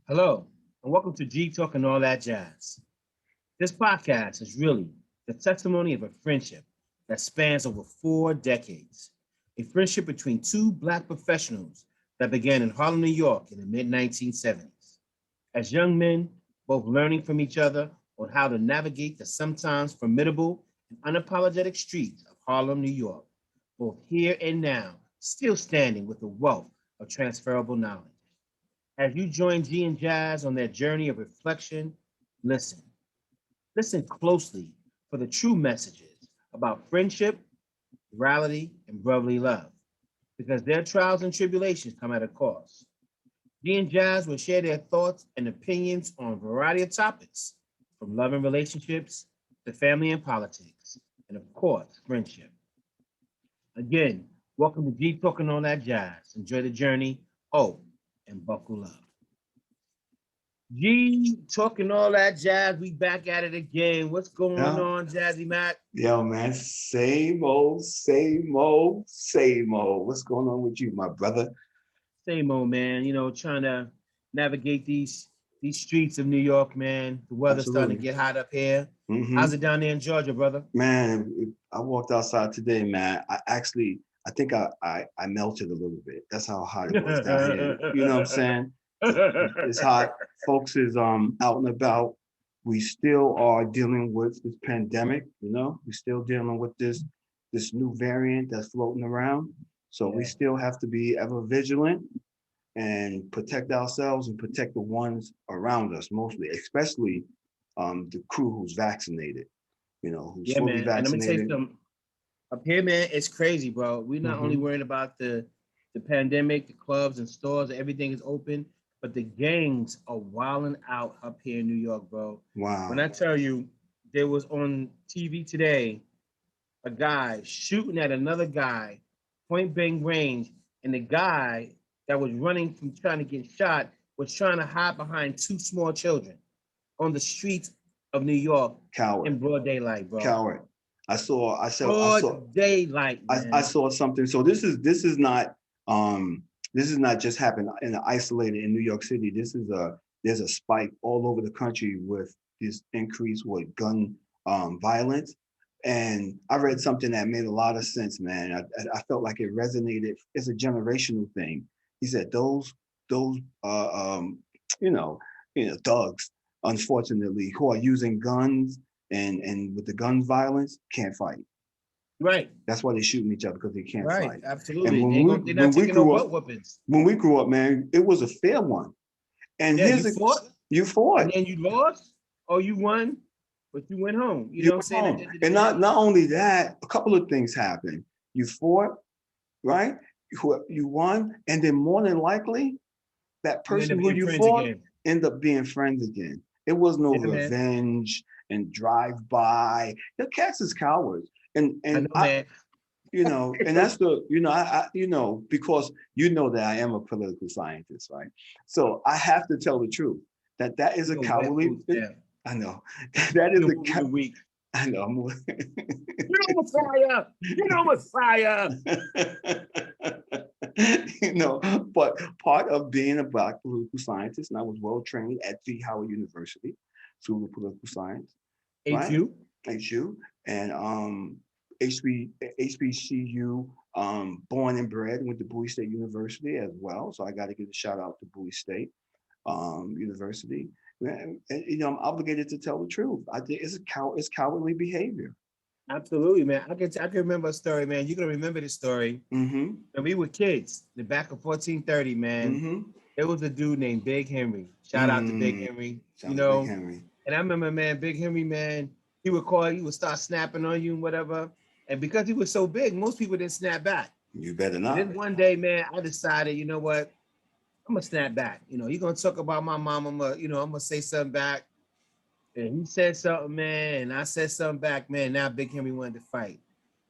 Hello, and welcome to G Talk and All That Jazz. This podcast is really the testimony of a friendship that spans over 4 decades. A friendship between two Black professionals that began in Harlem, New York in the mid 1970s. As young men, both learning from each other on how to navigate the sometimes formidable and unapologetic streets of Harlem, New York, both here and now, still standing with a wealth of transferable knowledge. As you join G and Jazz on their journey of reflection, listen. Listen closely for the true messages about friendship, morality, and brotherly love, because their trials and tribulations come at a cost. G and Jazz will share their thoughts and opinions on a variety of topics, from love and relationships to family and politics, and of course, friendship. Again, welcome to G Talking on That Jazz. Enjoy the journey. Oh, and buckle up. G talking all that jazz. We back at it again. What's going Yeah. on, Jazzy Mac? Yo, man, same old, same old, same old. What's going on with you, my brother? Same old man. Trying to navigate these streets of New York, man. The weather's starting to Absolutely. get hot up here. How's hmm it down there in Georgia, brother? Man, I walked outside today, man. I think I melted a little bit. That's how hot it was down here. You know what I'm saying? It's hot. Folks is out and about. We still are dealing with this pandemic. We're still dealing with this new variant that's floating around. So we Yeah, still have to be ever vigilant and protect ourselves and protect the ones around us, mostly, especially the crew who's vaccinated, who's yeah, fully man. And let me tell you vaccinated. something. Up here, man, it's crazy, bro. We're not only hmm worrying about the pandemic, the clubs and stores, everything is open, but the gangs are wilding out up here in New York, bro. When Wow. I tell you, there was on TV today a guy shooting at another guy, point blank range, and the guy that was running from trying to get shot was trying to hide behind two small children on the streets of New York Coward. in broad daylight, bro. Coward. I saw, I saw, I saw, Broad daylight, I man. saw something. So um this is not just happened in isolated in New York City. There's a spike all over the country with this increase with gun violence. And I read something that made a lot of sense, man. I felt like it resonated. It's a generational thing. He said those you know thugs, unfortunately, who are using guns and with the gun violence can't fight. Right, That's why they shooting each other because they can't right, fight. And absolutely. They ain't gonna, they're not taking no butt whoopings. when we grew up, man, it was a fair one. And Yeah, you here's a fought you and fought, then you lost or you won, but you went home. You you know what I'm went saying? At the home, end of the and day, not only that, a couple of things happened. You fought, right? You won, and then more than likely, that you end person up who being you friends fought again. end up being friends again. It was no Yeah, man. revenge and drive by. The cats is cowards, and I and know, I, man. and that's the because that I am a political scientist, right? So I have to tell the truth that is a You a wet cowardly. food stamp. I know that is You a the movie of the week. I know. You know Messiah. You know Messiah. you know, but part of being a black political scientist, and I was well trained at the Howard University, School of Political Science, right? HU. HU and HB, HBCU, born and bred, went to Bowie State University as well. So I got to give a shout out to Bowie State University. And, I'm obligated to tell the truth. I think it's cowardly behavior. Absolutely, man. I can remember a story, man. You're gonna remember this story. Mm-hmm. When we were kids, the back of 1430, man, Mm-hmm. there was a dude named Big Henry. Shout out to Big Mm. Henry, Shout out to Big Henry. And I remember, man, Big Henry, man, he would start snapping on you and whatever. And because he was so big, most people didn't snap back. You better But not. then one day, man, I decided, you know what? I'm gonna snap back. You're gonna talk about my mom. I'm gonna say something back. And he said something, man, and I said something back, man. Now Big Henry wanted to fight.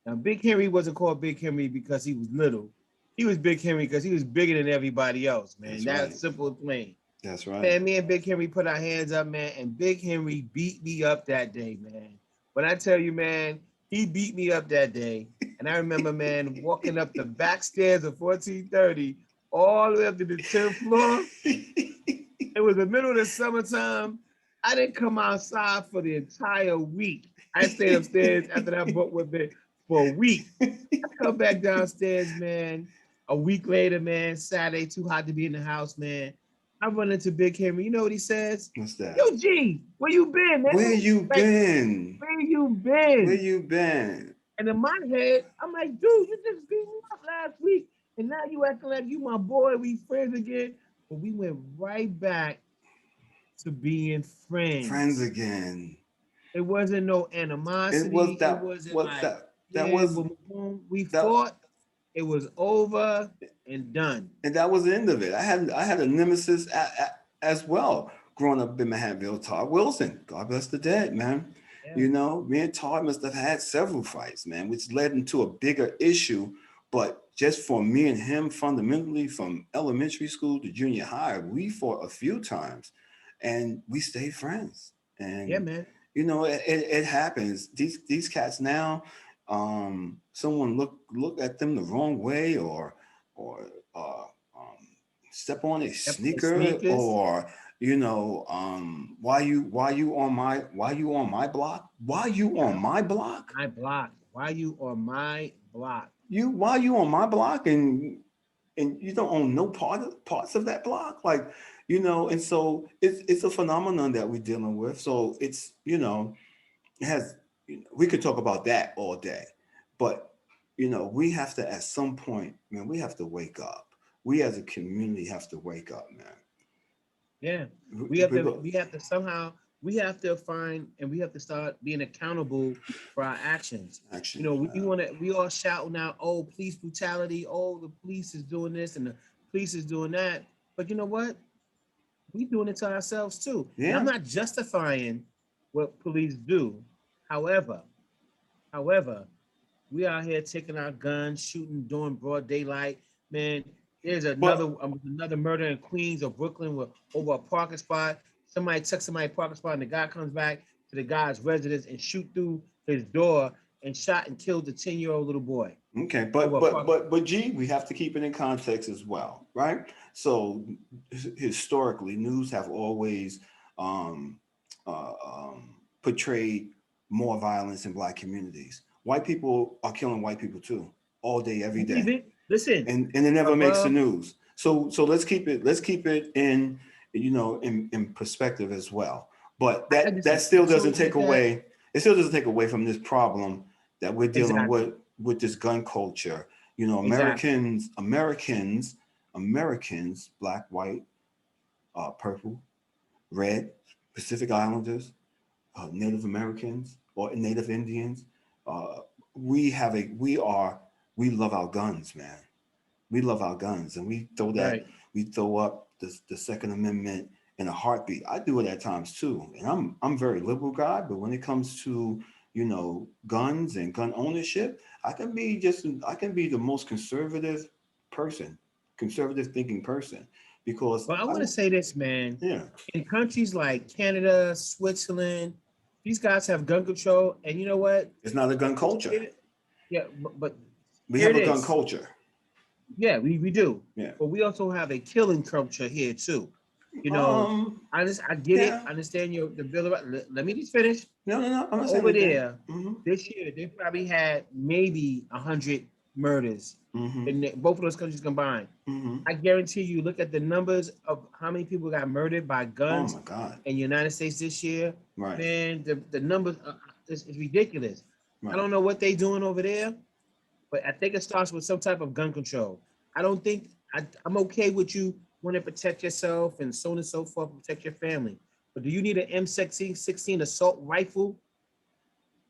Now Big Henry wasn't called Big Henry because he was little. He was Big Henry because he was bigger than everybody else, man. That's That's right. simple and plain. That's right. Man, me and Big Henry put our hands up, man, and Big Henry beat me up that day, man. When I tell you, man, he beat me up that day. And I remember, man, walking up the back stairs of 1430 all the way up to the 10th floor. It was the middle of the summertime. I didn't come outside for the entire week. I stayed upstairs after that book with it for a week. I come back downstairs, man. A week later, man, Saturday, too hot to be in the house, man. I run into Big Henry. You know what he says? What's that? Yo, G, where you been, man? Where you Like, been? where you Where been? you been? And in my head, I'm like, dude, you just beat me up last week. And now you acting like you my boy. We friends again. But we went right back to being Friends friends. again. It wasn't no It was animosity. It that. wasn't What like, that? That yeah, was boom, boom. We that. fought. It was over and done. And that was the end of it. I had a nemesis as well growing up in Manhattanville. Todd Wilson, God bless the dead, man. Yeah. You know, me and Todd must have had several fights, man, which led into a bigger issue. But just for me and him, fundamentally, from elementary school to junior high, we fought a few times, and we stayed friends. Yeah, And man. you know, it happens. These cats now, someone look at them the wrong way, or um, step on a Yep, the sneaker, sneakers. or you know, why you on my block? Why you on Yep. my block? My block. Why you on my block? Why you on my block, and you don't own no parts of that block, like, you know. And so it's a phenomenon that we're dealing with. So it's, you know, it has, you know, we could talk about that all day, but you know, we have to, at some point, man, we have to wake up. We as a community have to wake up, man. Yeah. We, We have we to go, we have to somehow we have to find and we have to start being accountable for our actions. You know, actions, we man. want to we all shouting out, oh, police brutality, oh, the police is doing this and the police is doing that. But you know what? We doing it to ourselves too. And I'm Yeah, not justifying what police do. However, however, we out here taking our guns, shooting during broad daylight. Man, there's but another murder in Queens or Brooklyn with over a parking spot. Somebody took somebody parking spot, and the guy comes back to the guy's residence and shoot through his door and shot and killed the 10-year-old little boy okay, over but a but parking but but G, we have to keep it in context as well, right? So historically, news have always um, portrayed more violence in Black communities. White people are killing white people too, all day, every believe day, it. Listen, and it never makes the above, news. So let's keep it in, you know, in perspective as well. But I that disagree. I still doesn't totally take get that. away. It still doesn't take away from this problem that we're dealing Exactly. with this gun culture. You know, Exactly. Americans, black, white, purple, red, Pacific Islanders, Native Americans, or Native Indians. Uh, we love our guns, man. We love our guns, and Right. we throw up the Second Amendment in a heartbeat. I do it at times too, and I'm very liberal guy, but when it comes to, you know, guns and gun ownership, I can be the most person, conservative thinking person, because Well, I I want to say this, man. yeah, In countries like Canada, Switzerland, these guys have gun control, and you know what? it's not a gun This culture. year, yeah, but We here have it a gun is. culture. Yeah, we do, Yeah. but we also have a killing culture here too. You know, Um. I get it. Yeah. I understand your the bill. Let me just finish. No. No. No. I'm But not saying over anything. there, Mm-hmm. this year they probably had maybe 100 murders Mm-hmm. in both of those countries combined. Mm-hmm. I guarantee you, look at the numbers of how many people got murdered by Oh guns my God. in the United States this year. Right. Man, the numbers is ridiculous. I Right. don't know what they doing over there, but I think it starts with some type of gun control. I don't think I'm okay with you want to protect yourself and so on and so forth, protect your family. But do you need an M16 assault rifle?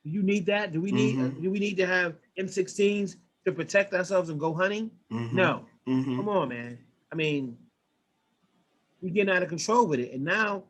Do you need that? Mm-hmm. Do we need to have M16s to protect ourselves and go hunting? Mm-hmm. No. Mm-hmm. Come on, man. I mean, we're getting out of control with it. And now,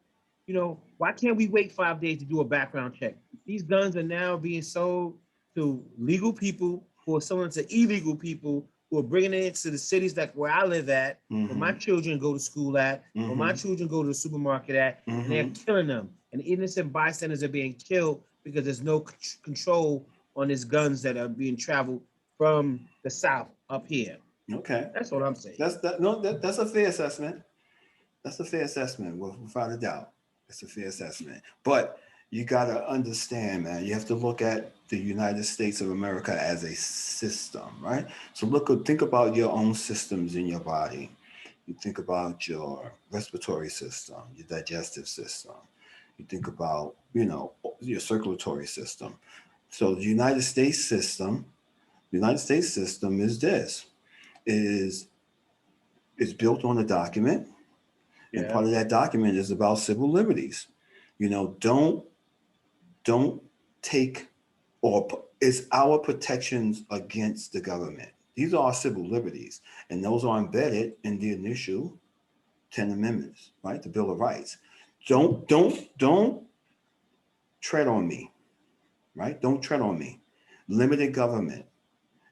why can't we wait 5 days to do a background check? These guns are now being sold to legal people who are selling to illegal people who are bringing it into the cities like where I live at, where my Mm-hmm. children go to school at, where my Mm-hmm. children go to the supermarket at, and they're Mm-hmm. killing them. And innocent bystanders are being killed because there's no control on these guns that are being traveled from the south up here. Okay. That's what I'm saying. That's that. No, that's a fair assessment. That's a fair assessment, without a doubt. It's a fair assessment. But you got to understand, man, you have to look at the United States of America as a system, right? So think about your own systems in your body. You think about your respiratory system, your digestive system. You think about, your circulatory system. So the United States system is is built on a document, and Yeah. part of that document is about civil liberties. You know, don't take or it's our protections against the government. These are our civil liberties, and those are embedded in the initial 10 amendments, right? The Bill of Rights. Don't tread on me, right? Don't tread on me. Limited government.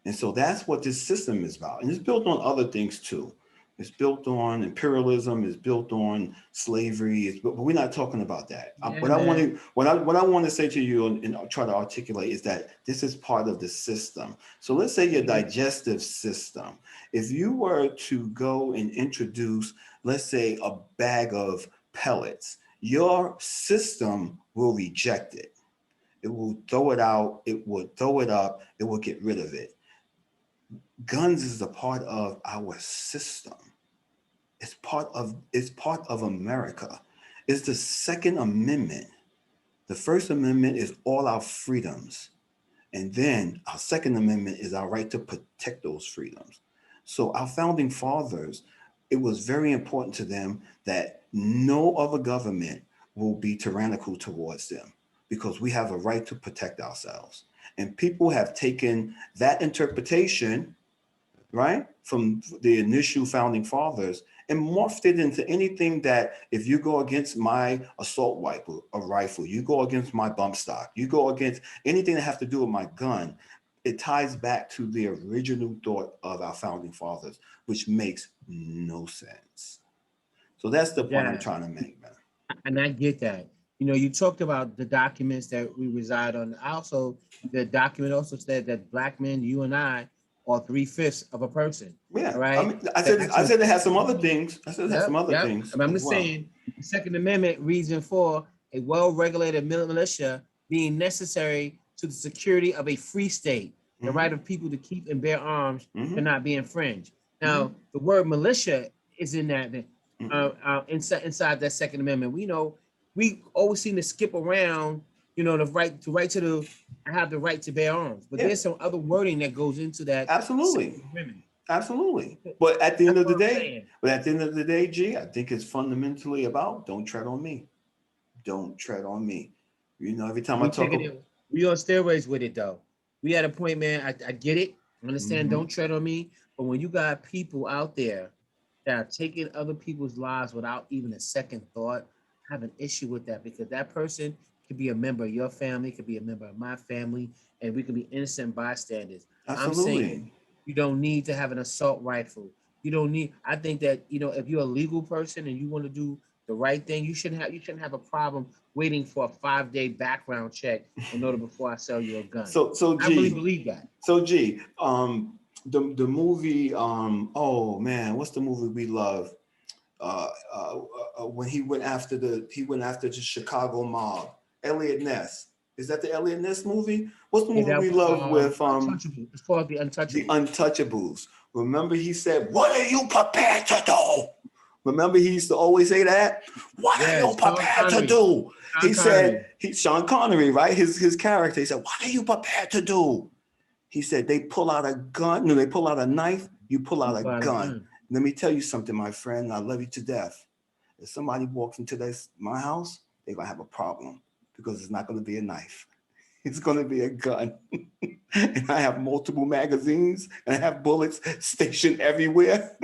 And so that's what this system is about. And it's built on other things too. It's built on imperialism. It's built on slavery. But we're not talking about that. Yeah, What I want man. to what I want to say to you and try to articulate is that this is part of the system. So let's say your I get that. digestive system. If you were to go and introduce, let's say, a bag of pellets, your system will reject it. It will throw it out. It will throw it up. It will get rid of it. Guns is a part of our system. It's part of America. It's the Second Amendment. The First Amendment is all our freedoms. And then our Second Amendment is our right to protect those freedoms. So our founding fathers, it was very important to them that no other government will be tyrannical towards them because we have a right to protect ourselves. And people have taken that interpretation, right, from the initial founding fathers and morphed it into anything that if you go against my assault rifle, you go against my bump stock, you go against anything that has to do with my gun, it ties back to the original thought of our founding fathers, which makes no sense. So that's the point I'm Yeah. trying to make, man. And I get that. You talked about the documents that we reside on. Also, the document also said that black men, you and I, are three-fifths of a person. Yeah, All I right. mean, I The said I actual said it has some other Constitution. things. I said it has some Yep, other yep. things I'm as just well. saying the Second Amendment reason for a well-regulated militia being necessary to the security of a free state. The Mm-hmm. right of people to keep and bear arms Mm-hmm. cannot be infringed. Mm-hmm. Now, the word militia is in that Mm-hmm. inside that Second Amendment. We know we always seem to skip around. The right to have the right to bear arms, but Yeah, there's some other wording that goes into that absolutely. Second Amendment. Absolutely. But at the end That's of the what I'm day, saying. G, I think it's fundamentally about don't tread on me. Don't tread on me. Every time I We talk taking about, it. We on steroids with it though. We at a point, man. I get it. I understand. mm-hmm, Don't tread on me. But when you got people out there that are taking other people's lives without even a second thought, I have an issue with that because that person could be a member of your family, could be a member of my family, and we could be innocent bystanders. I'm saying absolutely. you don't need to have an assault rifle. You don't need. I think that if you're a legal person and you want to do the right thing, you shouldn't have a problem waiting for a 5-day background check in order before I sell you a gun. So I really G, believe that. so G, the movie, oh man, what's the movie we love? Uh, uh, when he went after the Chicago mob, Elliot Ness. Is that the Elliot Ness movie? What's the Yeah, movie that we was love with untouchable. It's called the the Untouchables. Untouchables? Remember he said, "What are you prepared to do?" Remember he used to always say that. What are Yeah, you Sean prepared to Connery. do? Sean He said Connery. Sean Connery, right? His character. He said, "What are you prepared to do?" He said, "They pull out a gun. No, they pull out a knife. You pull You out a bought a gun." gun. Let me tell you something, my friend. I love you to death. If somebody walks into my house, they're gonna have a problem because it's not gonna be a knife. It's gonna be a gun. And I have multiple magazines and I have bullets stationed everywhere.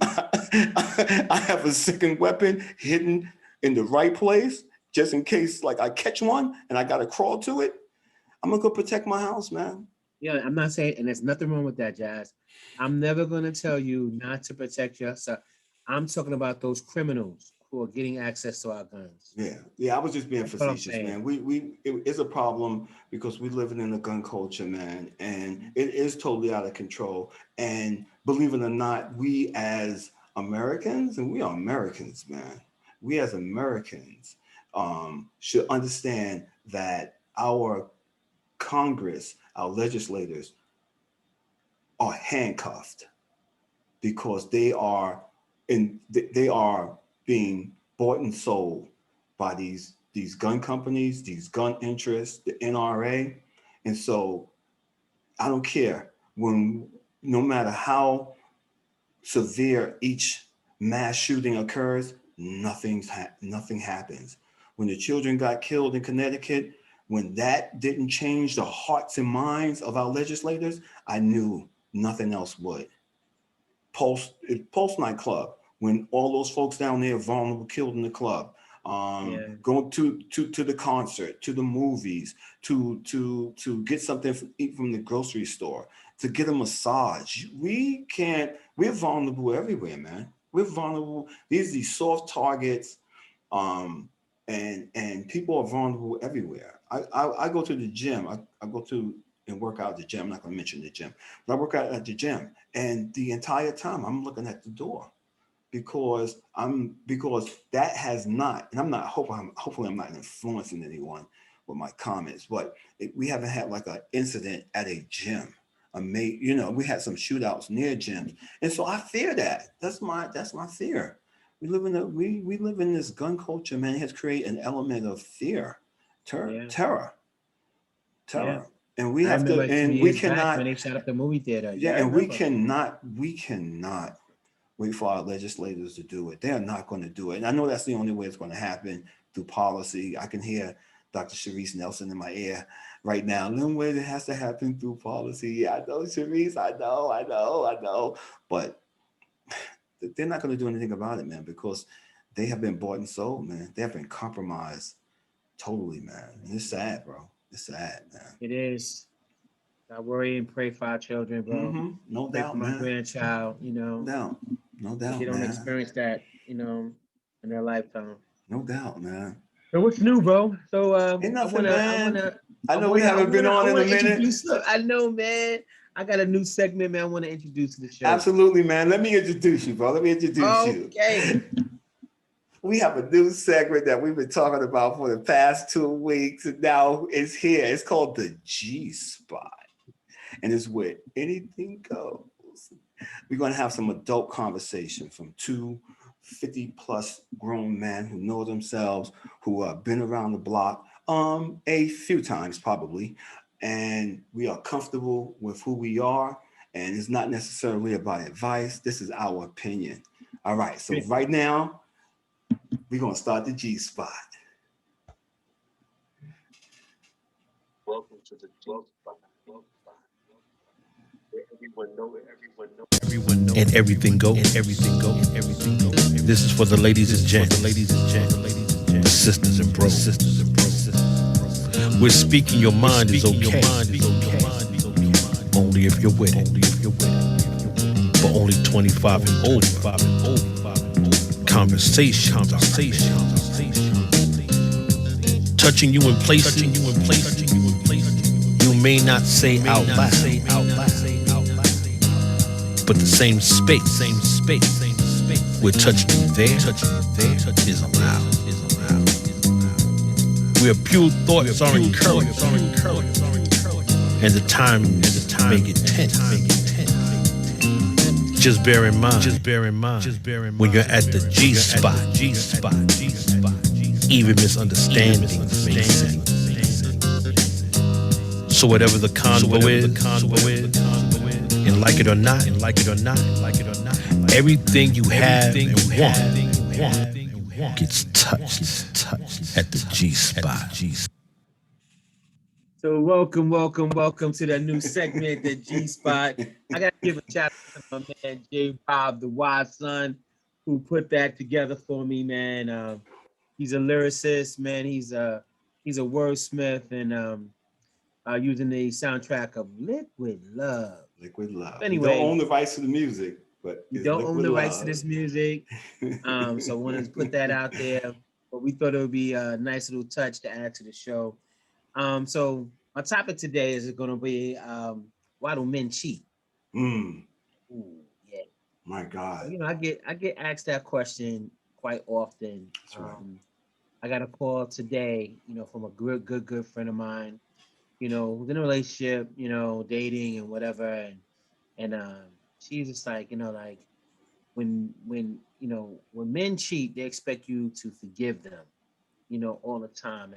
I have a second weapon hidden in the right place just in case like I catch one and I gotta crawl to it. I'm gonna go protect my house, man. Yeah, I'm not saying, and there's nothing wrong with that, Jazz. I'm never going to tell you not to protect yourself. I'm talking about those criminals who are getting access to our guns. Yeah, yeah. I was just being That's what I'm facetious, saying. man. It's a problem because we living in a gun culture, man, and it is totally out of control. And believe it or not, we as Americans, and we are Americans, man. We as Americans should understand that our Congress, our legislators, are handcuffed because they are being bought and sold by these gun companies, these gun interests, the NRA, and so I don't care when no matter how severe each mass shooting occurs, nothing happens. When the children got killed in Connecticut, when that didn't change the hearts and minds of our legislators, I knew nothing else would. Pulse nightclub, when all those folks down there vulnerable killed in the club, Yeah. going to the concert, to the movies, to get something eat from the grocery store, to get a massage. We're vulnerable everywhere, man. We're vulnerable. These soft targets, um, and people are vulnerable everywhere. I go to the gym. I go to and work out at the gym. I'm not going to mention the gym, but I work out at the gym, and the entire time I'm looking at the door because that has not, and hopefully I'm not influencing anyone with my comments, but we haven't had like an incident at a gym. We had some shootouts near gyms, and so I fear that. That's my fear. We live in this gun culture, man. It has created an element of fear, Yeah. terror, Yeah. terror, and we I have remember to, like 2 years back when they shot up the movie theater. yeah, Yeah, I and remember. we cannot wait for our legislators to do it. They are not going to do it. And I know that's the only way it's going to happen, through policy. I can hear Dr. Sharice Nelson in my ear right now. The only way it has to happen through policy. Yeah, I know, Sharice. I know. But they're not going to do anything about it, man, because they have been bought and sold, man. They have been compromised totally, man. And it's sad, bro. It's sad, man. It is. I worry and pray for our children, bro. No Pray for doubt, my man. grandchild, No doubt. No that they doubt, don't man. experience that, in their lifetime. No doubt, man. So what's new, bro? So Ain't nothing, man. I know we I haven't been wanna, on I in a wanna minute. introduce. I know, man. I got a new segment, man. I want to introduce to the show. Absolutely, man. Let me introduce you, bro. Let me introduce you. Okay. We have a new segment that we've been talking about for the past 2 weeks, and now it's here. It's called the G Spot, and it's where anything goes. We're going to have some adult conversation from two 50-plus grown men who know themselves, who have been around the block a few times probably, and we are comfortable with who we are, and it's not necessarily about advice. This is our opinion. All right, so right now we're going to start the G Spot. Welcome to the G Spot. And everything goes. This is for the ladies and gents, the sisters and bros. We're speaking your mind is okay, only if you're with it. For only 25 and over. Conversation. Touching you in places you may not say out loud, but the same space we're touching you there is allowed. Where pure thoughts are encouraged, and the time may get tense. Just bear in mind, when you're at the G spot, even misunderstandings make sense. So whatever the convo is, and like it or not, everything you have and want gets touched at the G spot. So welcome to the new segment, the G Spot. I gotta give a shout out to my man J Bob, the wise son, who put that together for me, man. He's a lyricist, man. He's a wordsmith, and using the soundtrack of Liquid Love. Liquid Love. Anyway, you don't own the rights to the music, but you don't own the rights to this music. So I wanted to put that out there. But we thought it would be a nice little touch to add to the show. So my topic today is going to be why do men cheat? Mm. Ooh, yeah. My God. You know, I get asked that question quite often. That's right. I got a call today, you know, from a good friend of mine, you know, who's in a relationship, you know, dating and whatever, and she's just like, you know, like when you know when men cheat, they expect you to forgive them, you know, all the time,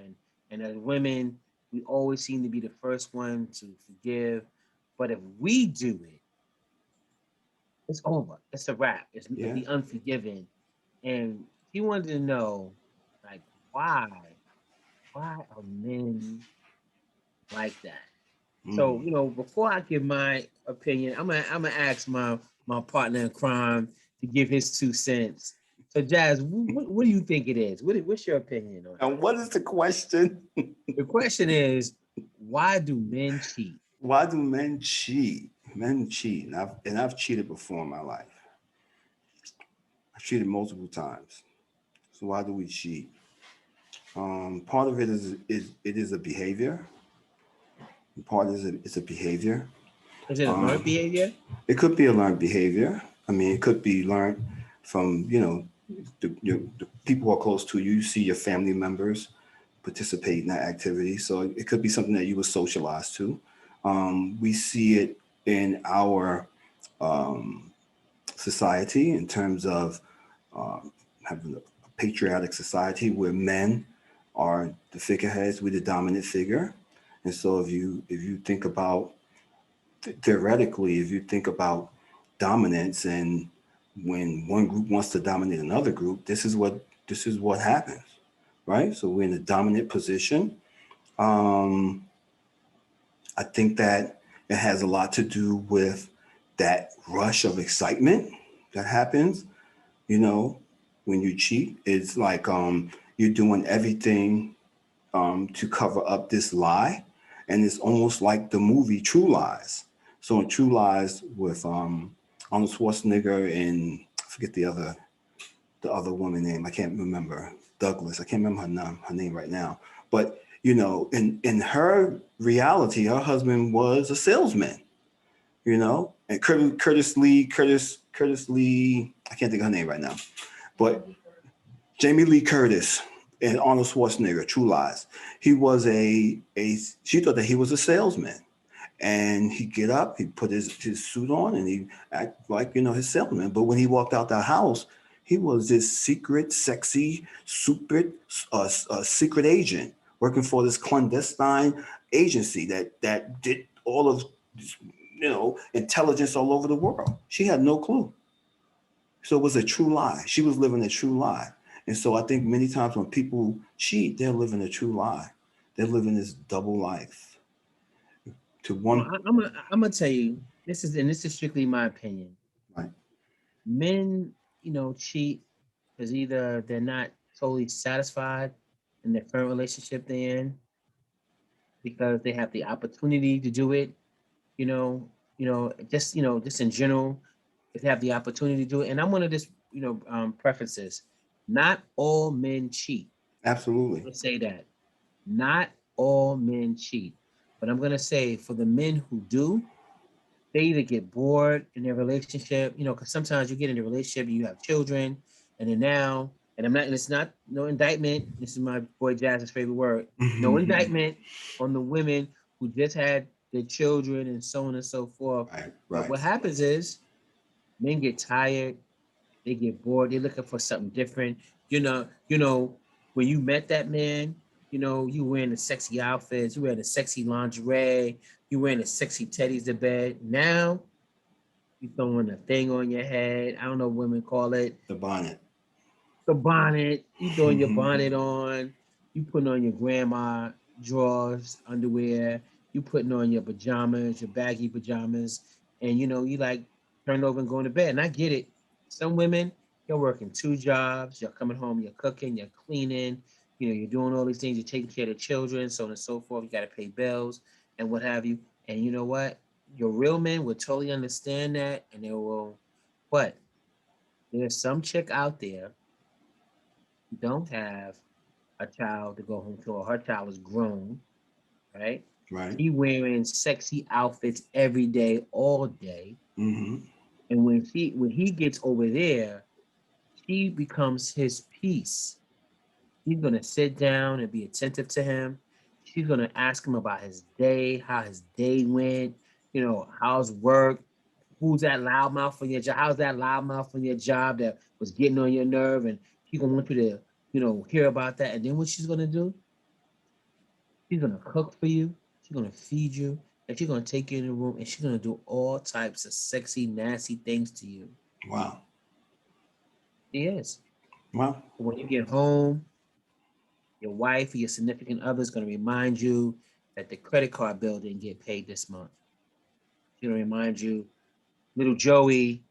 and as women, we always seem to be the first one to forgive, but if we do it, it's over. It's a wrap. It's Yeah. the unforgiven. And he wanted to know, like, why? Why are men like that? So, Mm. you know, before I give my opinion, I'm gonna ask my partner in crime to give his 2 cents. So, Jazz, what do you think it is? What's your opinion on And that? what is the question? The question is, why do men cheat? Why do men cheat? Men cheat, and I've cheated before in my life. I've cheated multiple times. So why do we cheat? Part of it is a behavior. Part is a behavior. Is it a learned Um, behavior? it could be a learned behavior. I mean, it could be learned from the people who are close to you. You see your family members participate in that activity, so it could be something that you were socialized to. We see it in our um, society in terms of having a patriotic society where men are the figureheads, we're the dominant figure. And so if you think about theoretically, if you think about dominance and when one group wants to dominate another group, this is what happens, right? So we're in a dominant position. Um, I think that it has a lot to do with that rush of excitement that happens. You know, when you cheat, it's like you're doing everything to cover up this lie, and it's almost like the movie True Lies. So in True Lies with Arnold Schwarzenegger and I forget the other woman name. I can't remember Douglas. I can't remember her name right now. But in her reality, her husband was a salesman. And Curtis Lee. I can't think of her name right now, but Jamie Lee Curtis and Arnold Schwarzenegger, True Lies. He was she thought that he was a salesman. And he'd get up, he'd put his suit on, and he'd act like, his salesman. But when he walked out that house, he was this secret, sexy, secret agent working for this clandestine agency that did all of intelligence all over the world. She had no clue. So it was a true lie. She was living a true lie. And so I think many times when people cheat, they're living a true lie. They're living this double life. To Well, one, I'm gonna tell you this is strictly my opinion. right, Men, you know, cheat because either they're not totally satisfied in their current relationship they're in because they have the opportunity to do it. You know, just in general, if they have the opportunity to do it. And I'm one of this, preferences. Not all men cheat. absolutely. Let's say that. Not all men cheat. But I'm gonna say for the men who do, they either get bored in their relationship, because sometimes you get in a relationship and you have children, and then now, and it's not no indictment. This is my boy Jazz's favorite word. No indictment on the women who just had their children and so on and so forth. Right, But right. what happens is men get tired, they get bored, they're looking for something different. When you met that man, you wearing the sexy outfits, you wearing the sexy lingerie, you wearing the sexy teddies to bed. Now you throwing a thing on your head. I don't know what women call it. The bonnet. The bonnet. You throwing your bonnet on. You putting on your grandma drawers, underwear. You putting on your pajamas, your baggy pajamas, and you like turn over and going to bed. And I get it. Some women, you're working 2 jobs. You're coming home. You're cooking. You're cleaning. You're doing all these things. You're taking care of the children, so on and so forth. You got to pay bills and what have you. And you know what? Your real men will totally understand that, and they will. But there's some chick out there who don't have a child to go home to, or her child is grown, right? Right. She wearing sexy outfits every day, all day, Mm-hmm. And when he gets over there, she becomes his piece. She's gonna sit down and be attentive to him. She's gonna ask him about his day, how his day went, how's work, who's that loudmouth on your job, how's that loudmouth on your job that was getting on your nerve, and she's gonna want you to, hear about that. And then what she's gonna do, she's gonna cook for you, she's gonna feed you, and she's gonna take you in the room and she's gonna do all types of sexy, nasty things to you. Wow. She is. Wow. When you get home, your wife or your significant other is going to remind you that the credit card bill didn't get paid this month. She's going to remind you, little Joey,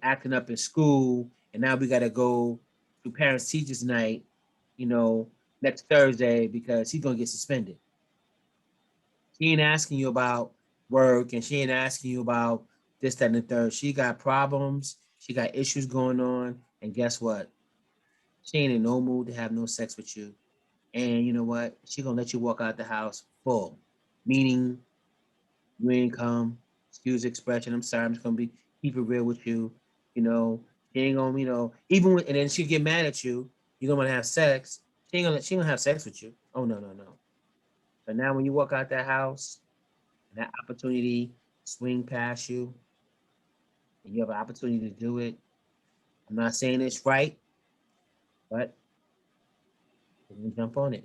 acting up in school, and now we got to go to parents teachers night, you know, next Thursday because he's going to get suspended. She ain't asking you about work, and she ain't asking you about this, that, and the third. She got problems. She got issues going on, and guess what? She ain't in no mood to have no sex with you. And you know what? She gonna let you walk out the house full, meaning you ain't come. Excuse the expression. I'm sorry. I'm just gonna keep it real with you. She ain't gonna, even when, and then she get mad at you. You're gonna have sex. She ain't gonna have sex with you. Oh no, no, no. But now when you walk out that house, and that opportunity swing past you, and you have an opportunity to do it. I'm not saying it's right, but you jump on it.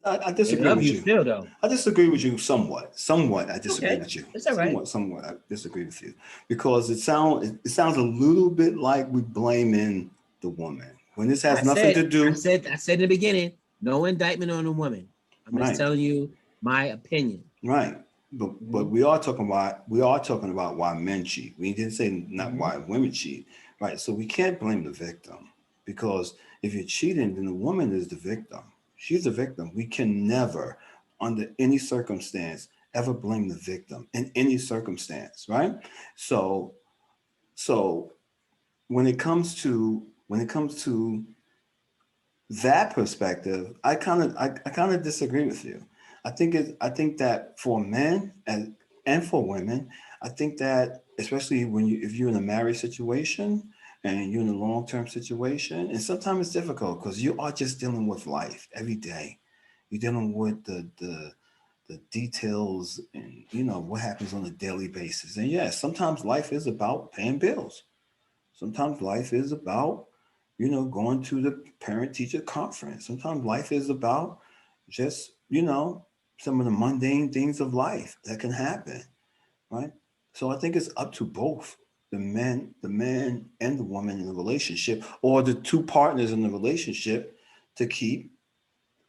I They disagree love with you you. still, though. I disagree with you somewhat. Somewhat, I disagree Okay, with you. it's all right. Somewhat, I disagree with you because it sounds a little bit like we're blaming the woman when this has nothing to I do. said, I said in the beginning, no indictment on a woman. I'm just Right, telling you my opinion. right. But Mhm, we are talking about why men cheat. We didn't say not mhm. why women cheat, right? So we can't blame the victim because if you're cheating, then the woman is the victim. She's the victim. We can never, under any circumstance, ever blame the victim in any circumstance, right? So so when it comes to that perspective, I kind of disagree with you. I think that for men and for women, I think that especially if you're in a married situation and you're in a long-term situation, and sometimes it's difficult because you are just dealing with life every day. You're dealing with the details and what happens on a daily basis. And yes, sometimes life is about paying bills. Sometimes life is about, going to the parent teacher conference. Sometimes life is about just, some of the mundane things of life that can happen, right? So I think it's up to both the man and the woman in the relationship, or the two partners in the relationship, to keep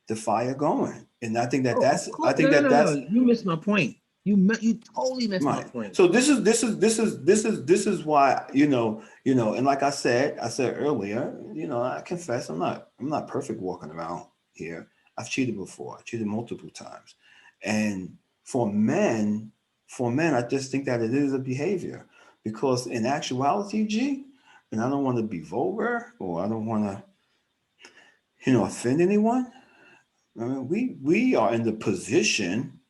the fire going. And I think that Oh, of that's, I course. think No, no, that no, no. that's You missed my point. You totally missed my right. point. So this is why, and like I said earlier, I confess I'm not perfect walking around here. I've cheated before. I cheated multiple times. And for men, I just think that it is a behavior because in actuality, and I don't want to be vulgar or I don't want to, offend anyone. I mean, we are in the position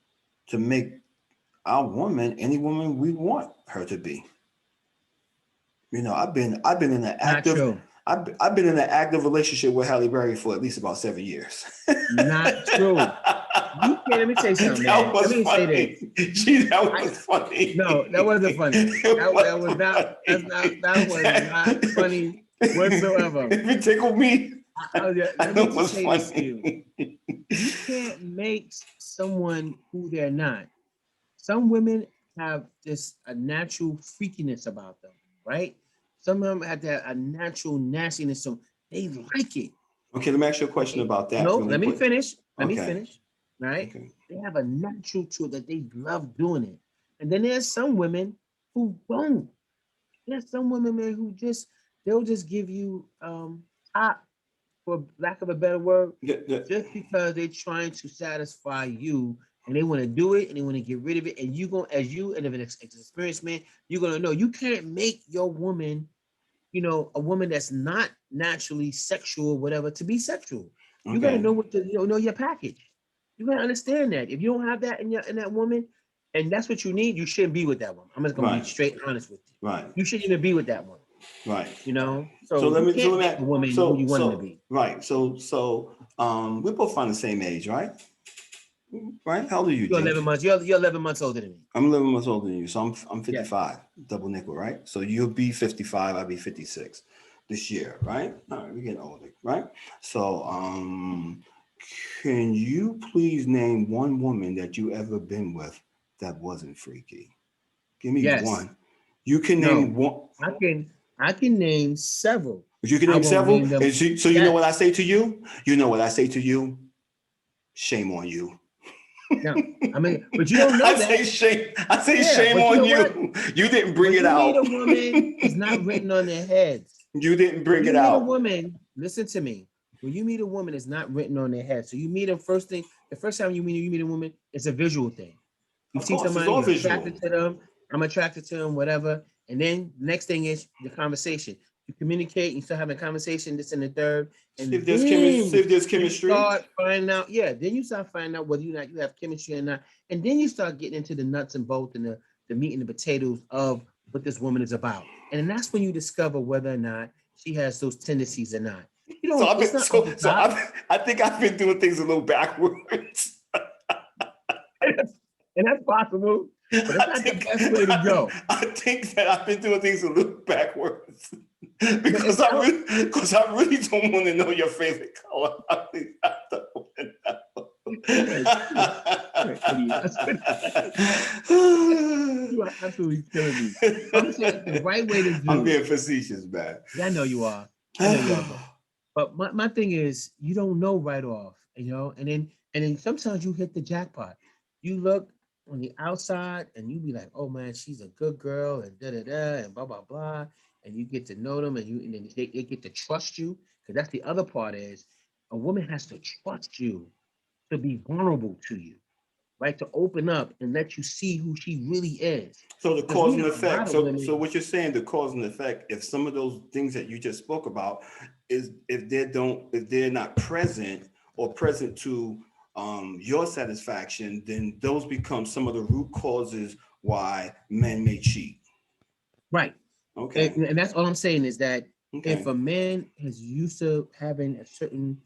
to make our woman any woman we want her to be. I've been in an Not active true. I've been in an active relationship with Halle Berry for at least about 7 years. Not true. You can't. Let me say something, That man. Let was me say this. funny. Gee, that I was funny. No, that wasn't funny. It That was was not. That's funny. not. That was not funny whatsoever. If it tickled me, I Let know me it just was say this to you. funny. You can't make someone who they're not. Some women have just a natural freakiness about them, right? Some of them have that a natural nastiness, so they like it. Okay, let me ask you a question Okay, about that no, really let me quick. finish. Let me Okay. finish. Right? Okay. They have a natural to it that they love doing it, and then there's some women who don't. There's some women, man, who just they'll just give you top, for lack of a better word, Yeah, just because they're trying to satisfy you and they want to do it and they want to get rid of it. And you going as you and an experienced man, you're gonna know you can't make your woman, a woman that's not naturally sexual, whatever, to be sexual. You gotta okay. know what to know your package. You gotta understand that. If you don't have that in that woman, And that's what you need. You shouldn't be with that one. I'm just gonna be Right. straight honest with you. Right. You shouldn't even be with that one. Right. You know, So so let you me can't make a woman who you want her to be. right. We both find the same age, right? Right? How old are you, You're James? 11 months. You're 11 months older than me. I'm 11 months older than you, so I'm Yeah. 55, double nickel, right? So you'll be 55, I'll be 56 this year, right? All right, we're getting older, right? So can you please name one woman that you ever been with that wasn't freaky? Give me Yes. one. You can name No. one. I can name several. You can I name won't several. name them. And so you know Yes. what I say to you? You know what I say to you? Shame on you. No. I mean, but you don't know I that. say shame. I say Yeah. shame But you know on what? you. You didn't bring When it you meet out. a woman, it's not written on their heads. You didn't When bring you it meet a out. woman, listen to me. When you meet a woman, it's not written on their head. So you meet them first thing, the first time you meet a woman, it's a visual thing. You Of see course, it's somebody, all you're visual. attracted to them. I'm attracted to them, whatever. And then the next thing is the conversation. You communicate, you start having a conversation, this and the third, See if and there's chemistry. See then if there's you chemistry. start finding out. Yeah, then you start finding out whether you have chemistry or not, and then you start getting into the nuts and bolts and the meat and the potatoes of what this woman is about, and that's when you discover whether or not she has those tendencies or not. You So don't. I've It's been not off the so top, I think I've been doing things a little backwards. and that's possible, but it's I not the think best way to go. I think that I've been doing things a little backwards But it's out. because I really don't want to know your favorite color. I think I don't want You're an idiot. You are absolutely killing me. But I'm saying the right way to I'm do. being facetious, man. Yeah, I know you are. I know you are, but my thing is you don't know right off, and then sometimes you hit the jackpot. You look on the outside and you be like, oh man, she's a good girl and da da da and blah blah blah. And you get to know them and then they get to trust you. Because that's the other part is a woman has to trust you to be vulnerable to you, right? To open up and let you see who she really is. So the Because we cause and have a effect. lot of So women. what you're saying, the cause and effect, if some of those things that you just spoke about is if they're not present or present to your satisfaction, then those become some of the root causes why men may cheat. Right. Okay. And that's all I'm saying is that if Okay. a man is used to having a certain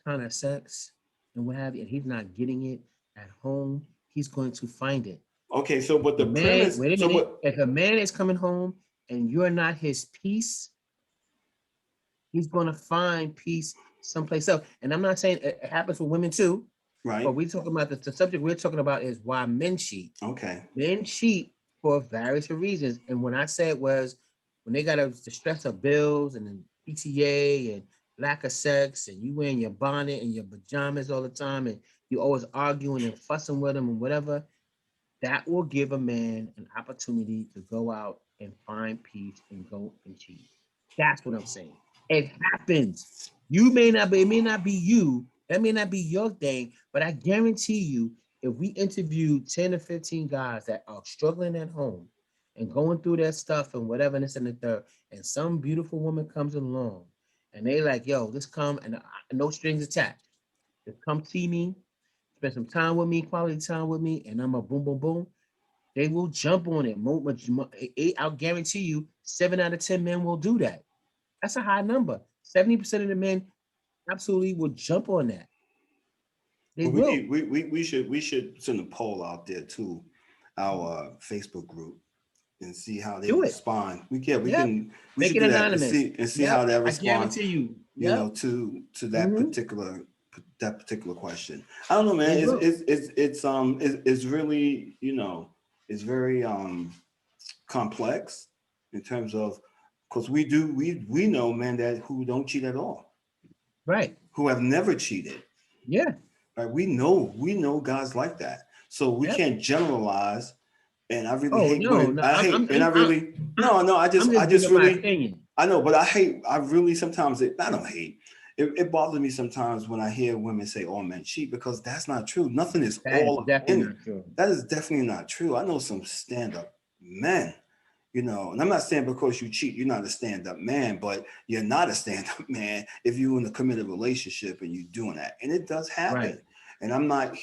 kind of sex and what have you, and he's not getting it at home, he's going to find it. Okay. So but If a the man, premise, wait a so minute, what if a man is coming home and you're not his peace, he's going to find peace someplace else. And I'm not saying it happens with women too, but right? we're talking about the subject we're talking about is why men cheat. Okay. Men cheat for various reasons. And when I say it was when they got the stress of bills and PTA and lack of sex, and you wearing your bonnet and your pajamas all the time, and you always arguing and fussing with them and whatever, that will give a man an opportunity to go out and find peace and go and cheat. That's what I'm saying. It happens. You may not be, it may not be you, that may not be your thing, but I guarantee you, if we interview 10 or 15 guys that are struggling at home and going through their stuff and whatever, and this and the third, and some beautiful woman comes along and they like, yo, let's come and no strings attached. Just come see me, spend some time with me, quality time with me, and I'm a boom, boom, boom. They will jump on it. I'll guarantee you, 7 out of 10 men will do that. That's a high number. 70% of the men absolutely will jump on that. They Well, we will need we should send a poll out there to our Facebook group and see how they do it. respond. Yep. We Make should it do that anonymous. and see how Yep. that I responds. guarantee you. You know, Yep. to Mm-hmm. that particular question. I don't know, They man. will. It's really it's very complex in terms of because we know men that who don't cheat at all, Right. who have never cheated. Yeah. Right? We know guys like that. So we Yep. can't generalize. And I really Oh hate no, when no. I hate and I really no I'm I just just giving my really opinion. I know, but I really sometimes I don't hate. It bothers me sometimes when I hear women say all men cheat because that's not true. Nothing is That is all definitely in not true. that is definitely not true. I know some stand-up men, and I'm not saying because you cheat, you're not a stand-up man, but you're not a stand-up man if you're in a committed relationship and you're doing that. And it does Right. happen. And I'm not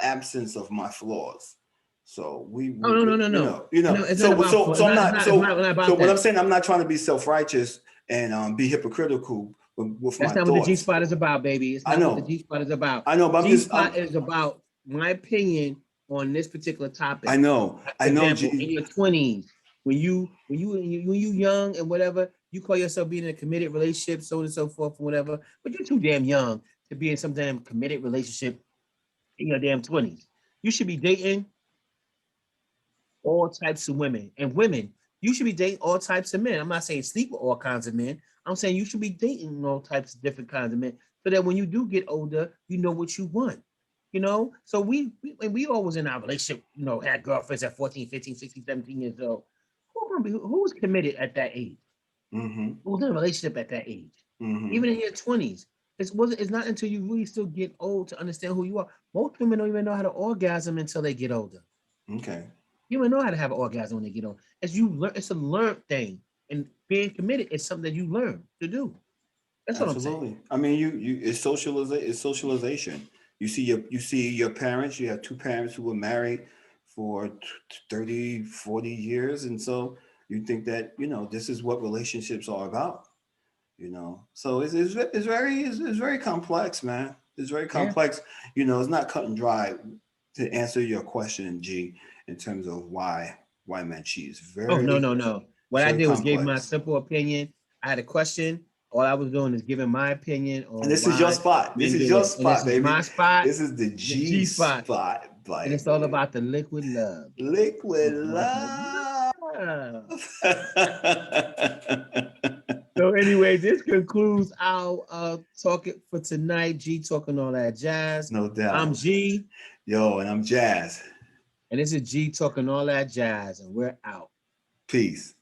absence of my flaws. So we Oh, no. It's not about so I'm not so not about so what I'm that. saying, I'm not trying to be self-righteous and be hypocritical with That's my not what the G thoughts. spot is about, baby. It's I not what the know, G spot is about. I know, but G spot is about my opinion on this particular topic. For I know, example, in G. your 20s, when you young and whatever, you call yourself being in a committed relationship, so on and so forth, and whatever. But you're too damn young to be in some damn committed relationship in your damn 20s. You should be dating all types of women. And women, you should be dating all types of men. I'm not saying sleep with all kinds of men. I'm saying you should be dating all types of different kinds of men so that when you do get older, you know what you want. You know, so we always in our relationship, you know, had girlfriends at 14, 15, 16, 17 years old. Who was committed at that age? Mm-hmm, Who was in a relationship at that age? mm-hmm. Even in your 20s. It's not until you really still get old to understand who you are. Most women don't even know how to orgasm until they get older. Okay. You don't know how to have an orgasm when they get old. As you learn, it's a learned thing. And being committed is something that you learn to do. That's what I'm saying. Absolutely. I mean, it's socialization. You see your parents, you have two parents who were married for 30, 40 years. And so you think that, this is what relationships are about. So it's very complex, man. It's very Yeah. complex. It's not cut and dry to answer your question, G, in terms of why men cheat. Oh, no. What It's I very did was give my complex. simple opinion. I had a question. All I was doing is giving my opinion And on this is your why spot. This men is do your it. And this spot, is baby. my spot, This is the the G G spot. spot, And it's all about the liquid love. liquid Liquid love. love. So anyway, this concludes our talking for tonight. G talking all that jazz. No I'm doubt. G, Yo, and I'm Jazz. and this is G talking all that jazz, and we're out. Peace.